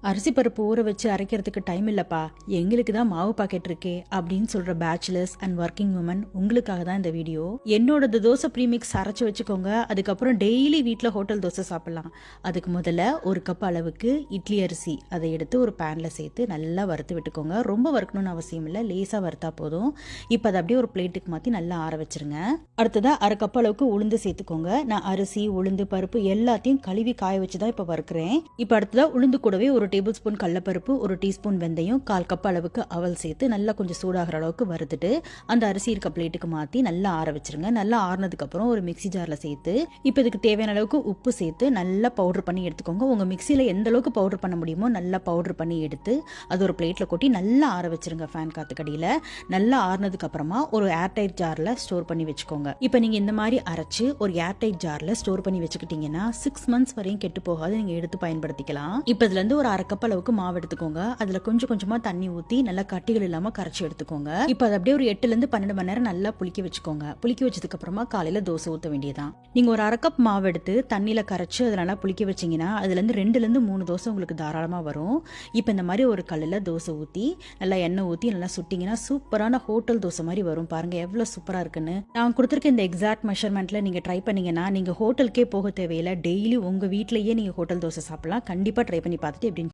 அரிசி பருப்பு ஊற வச்சு அரைக்கிறதுக்கு டைம் இல்லப்பா, எங்களுக்கு தான் மாவு பாக்கெட் இருக்கே அப்படின்னு சொல்ற பேச்சுலர்ஸ் அண்ட் ஒர்க்கிங் உமன் உங்களுக்காக தான் இந்த வீடியோ. என்னோட தோசை ப்ரீமிக்ஸ் அரைச்சு வச்சுக்கோங்க. அதுக்கப்புறம் டெய்லி வீட்டில் ஹோட்டல் தோசை சாப்பிடலாம். அதுக்கு முதல்ல ஒரு கப் அளவுக்கு இட்லி அரிசி அதை எடுத்து ஒரு பேன்ல சேர்த்து நல்லா வறுத்து விட்டுக்கோங்க. ரொம்ப வறுக்கணும்னு அவசியம் இல்லை, லேசாக வறுத்தா போதும். இப்போ அதை அப்படியே ஒரு பிளேட்டுக்கு மாற்றி நல்லா ஆற வச்சிருங்க. அடுத்ததாக அரை கப் அளவுக்கு உளுந்து சேர்த்துக்கோங்க. நான் அரிசி உளுந்து பருப்பு எல்லாத்தையும் கழுவி காய வச்சு தான் இப்போ வறுக்கிறேன். இப்போ அடுத்ததாக உளுந்து கூடவே ஒரு டேபிள் ஸ்பூன் கடலப்பருப்பு, ஒரு டீஸ்பூன் வெந்தயம், 1/4 கப் அளவுக்கு அவல் சேர்த்து நல்லா கொஞ்சம் சூடாகிற அளவுக்கு வறுத்துட்டு அந்த அரிசி இருக்க பிளேட்டுக்கு மாற்றி நல்லா ஆற வச்சிருங்க. நல்லா ஆறுனதுக்கு அப்புறம் ஒரு மிக்சி ஜார்ல சேர்த்து இப்போ இதுக்கு தேவையான அளவுக்கு உப்பு சேர்த்து நல்லா பவுடர் பண்ணி எடுத்துக்கோங்க. உங்க மிக்சியில எந்த அளவுக்கு பவுடர் பண்ண முடியுமோ நல்லா பவுடர் பண்ணி எடுத்து அது ஒரு பிளேட்ல கொட்டி நல்லா ஆற வச்சிருங்க. ஃபேன் காத்து கடியில நல்லா ஆறுனதுக்கு அப்புறமா ஒரு ஏர்டைட் ஜார்ல ஸ்டோர் பண்ணி வச்சுக்கோங்க. இப்போ நீங்க இந்த மாதிரி அரைச்சு ஒரு ஏர்டைட் ஜார்ல ஸ்டோர் பண்ணி வச்சுக்கிட்டீங்கன்னா 6 months வரையும் கெட்டு போகாது. நீங்க எடுத்து பயன்படுத்திக்கலாம். இப்போ இதுல இருந்து ஒரு அரை கப் அளவுக்கு மாவு எடுத்துக்கோங்க. அதுல கொஞ்சம் கொஞ்சமா தண்ணி ஊத்தி நல்லா கட்டிகள் இல்லாம கரைச்சி எடுத்துக்கோங்க. இப்போ அது அப்படியே ஒரு 8 to 12 மணி நேரம் நல்லா புளிக்க வச்சுக்கோங்க. புளிக்க வச்சதுக்கு அப்புறமா காலையில தோசை ஊத்த வேண்டியதான். நீங்க ஒரு அரை கப் மாவு எடுத்து தண்ணியில கரைச்சு அதை நல்லா புளிக்க வச்சீங்கன்னா அதுல இருந்து 2 to 3 தோசை உங்களுக்கு தாராளமா வரும். இப்போ இந்த மாதிரி ஒரு கல்லுல தோசை ஊத்தி நல்லா எண்ணெய் ஊத்தி நல்லா சுட்டிங்கன்னா சூப்பரான ஹோட்டல் தோசை மாதிரி வரும். பாருங்க எவ்வளவு சூப்பரா இருக்குன்னு. நான் கொடுத்துருக்க இந்த எக்ஸாக்ட் மெஷர்மெண்ட்ல நீங்க ட்ரை பண்ணீங்கன்னா நீங்க ஹோட்டலுக்கே போக தேவையில்லை. டெய்லி உங்க வீட்லயே நீங்க ஹோட்டல் தோசை சாப்பிடலாம். கண்டிப்பா ட்ரை பண்ணி பார்த்துட்டு எப்படி